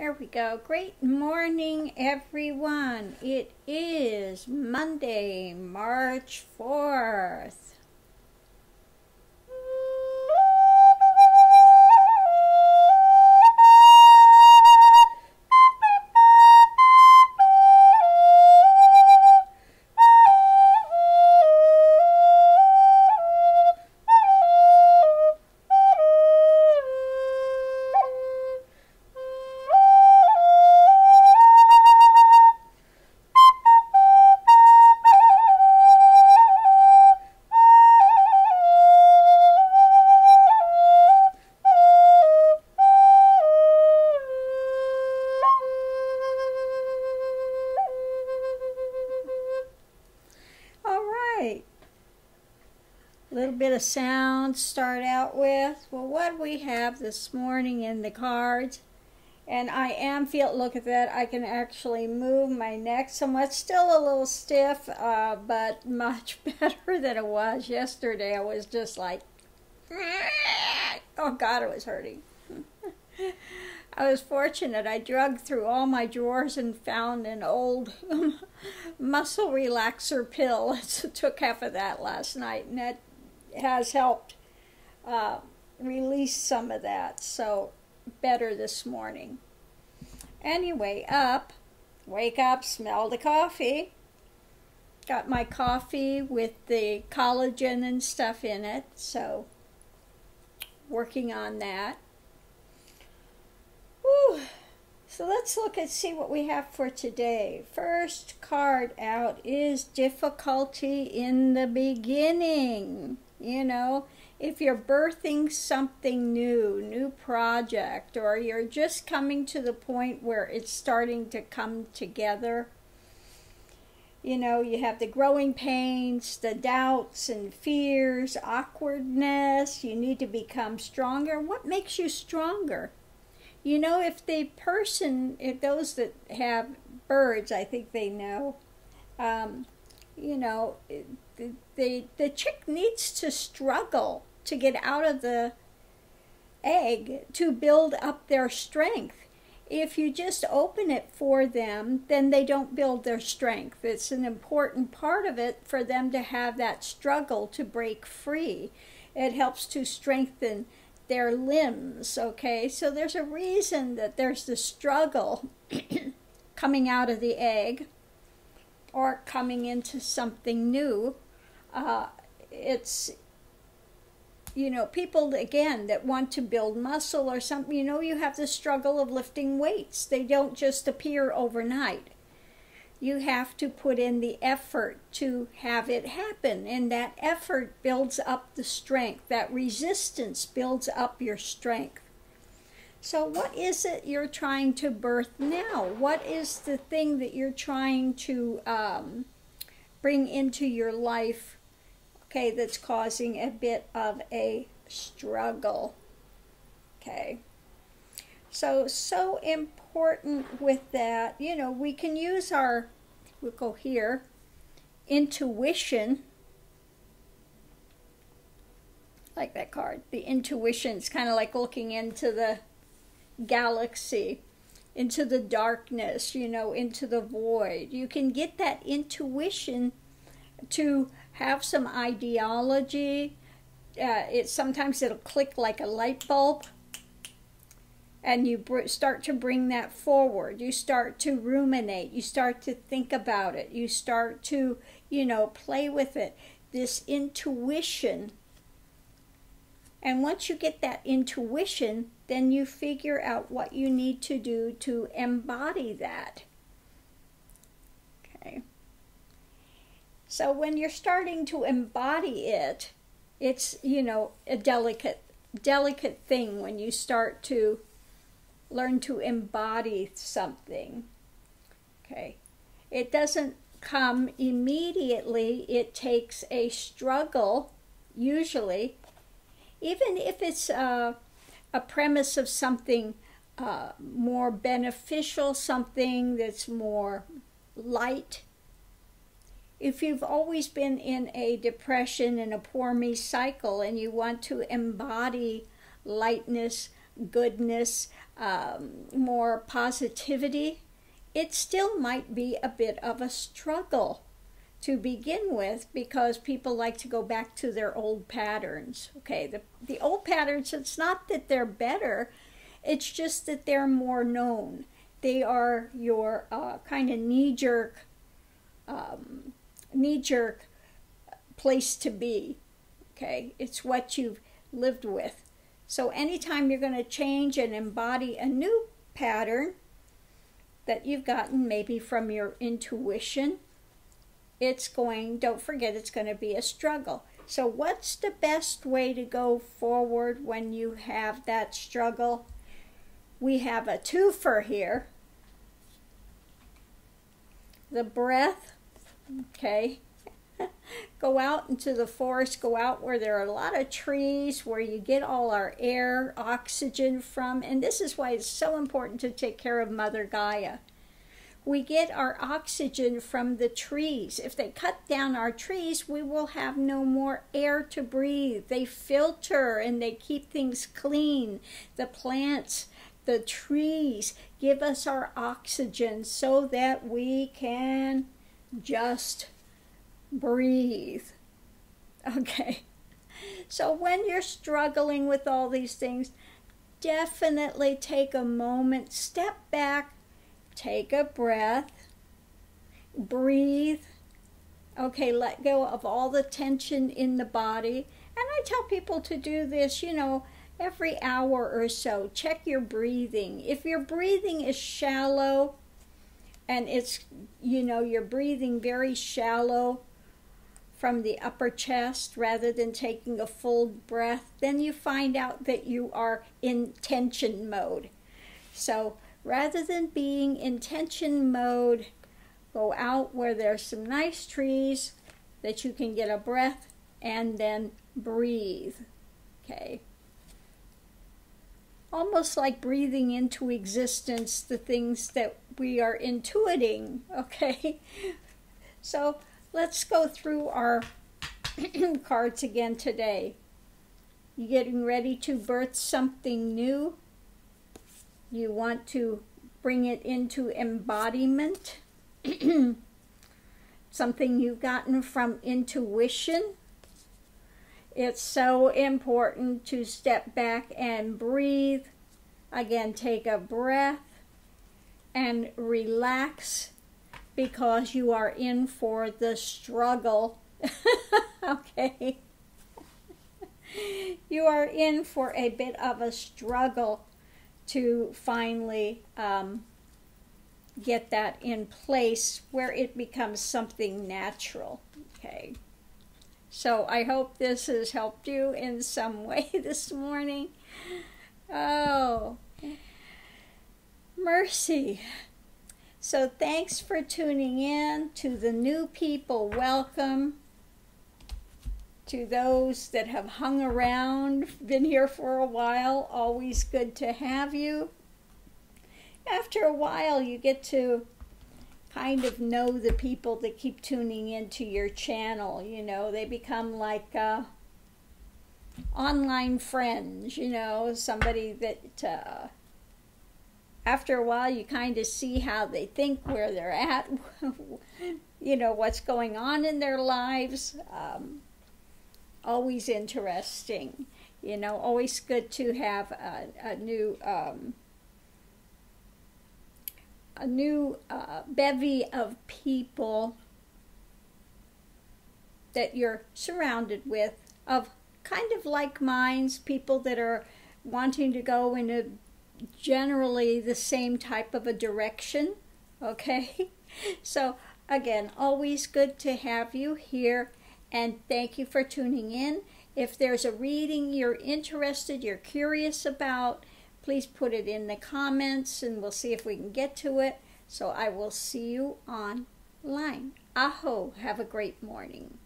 There we go. Great morning, everyone. It is Monday, March 4th. Little bit of sound start out with. Well, what we have this morning in the cards, and I am look at that, I can actually move my neck somewhat. Still a little stiff, but much better than it was yesterday. I was just like, oh God, it was hurting. I was fortunate. I dug through all my drawers and found an old muscle relaxer pill. So took half of that last night, and that has helped release some of that, so better this morning. Anyway, wake up, smell the coffee. Got my coffee with the collagen and stuff in it, so working on that. Whew. So let's look and see what we have for today. First card out is difficulty in the beginning. You know, if you're birthing something new project, or you're just coming to the point where it's starting to come together, you know, you have the growing pains, the doubts and fears, awkwardness, you need to become stronger. What makes you stronger? You know, if those that have birds, I think they know, you know, the chick needs to struggle to get out of the egg to build up their strength. If you just open it for them, then they don't build their strength. It's an important part of it for them to have that struggle to break free. It helps to strengthen their limbs, okay? So there's a reason that there's the struggle coming out of the egg or coming into something new. It's, you know, people, again, that want to build muscle or something, you know, you have the struggle of lifting weights. They don't just appear overnight. You have to put in the effort to have it happen, and that effort builds up the strength. That resistance builds up your strength. So what is it you're trying to birth now? What is the thing that you're trying to bring into your life, okay, that's causing a bit of a struggle? Okay. So important with that. You know, we can use we'll go here, intuition. Like that card. The intuition is kind of like looking into the galaxy, into the darkness, you know, into the void. You can get that intuition to have some ideology. Sometimes it'll click like a light bulb. And you start to bring that forward. You start to ruminate. You start to think about it. You start to, you know, play with it. This intuition. And once you get that intuition, then you figure out what you need to do to embody that. Okay. So when you're starting to embody it, it's, you know, a delicate thing when you start to learn to embody something. Okay. It doesn't come immediately. It takes a struggle, usually, even if it's a premise of something more beneficial, something that's more light. If you've always been in a depression and a poor me cycle and you want to embody lightness, goodness, more positivity, it still might be a bit of a struggle to begin with, because people like to go back to their old patterns. Okay, the old patterns, it's not that they're better, it's just that they're more known. They are your kind of knee-jerk place to be. Okay, it's what you've lived with. So anytime you're going to change and embody a new pattern that you've gotten maybe from your intuition, don't forget, it's going to be a struggle. So what's the best way to go forward when you have that struggle? We have a twofer here. The breath, okay? Go out into the forest, go out where there are a lot of trees, where you get all our air, oxygen from, and this is why it's so important to take care of Mother Gaia. We get our oxygen from the trees. If they cut down our trees, we will have no more air to breathe. They filter and they keep things clean. The plants, the trees give us our oxygen so that we can just breathe. Okay. So when you're struggling with all these things, definitely take a moment, step back, take a breath, breathe. Okay, let go of all the tension in the body. And I tell people to do this, every hour or so. Check your breathing. If your breathing is shallow and it's, you're breathing very shallow from the upper chest rather than taking a full breath, then you find out that you are in tension mode. So rather than being in tension mode, go out where there's some nice trees that you can get a breath and then breathe. Okay. Almost like breathing into existence the things that we are intuiting. Okay. So let's go through our cards again today. You getting ready to birth something new? You want to bring it into embodiment. Something you've gotten from intuition. It's so important to step back and breathe. Again, take a breath and relax, because you are in for the struggle. Okay. You are in for a bit of a struggle to finally get that in place where it becomes something natural. Okay. So I hope this has helped you in some way this morning. Oh, mercy. So thanks for tuning in. To the new people, welcome. To those that have hung around, been here for a while, always good to have you. After a while, you get to kind of know the people that keep tuning into your channel. They become like online friends, somebody that after a while you kind of see how they think, where they're at, what's going on in their lives. Always interesting, always good to have a new bevy of people that you're surrounded with, of kind of like minds, people that are wanting to go in a generally the same type of a direction. Okay. So again, always good to have you here, and thank you for tuning in. If there's a reading you're interested, you're curious about, please put it in the comments and we'll see if we can get to it. So I will see you online. Aho, have a great morning.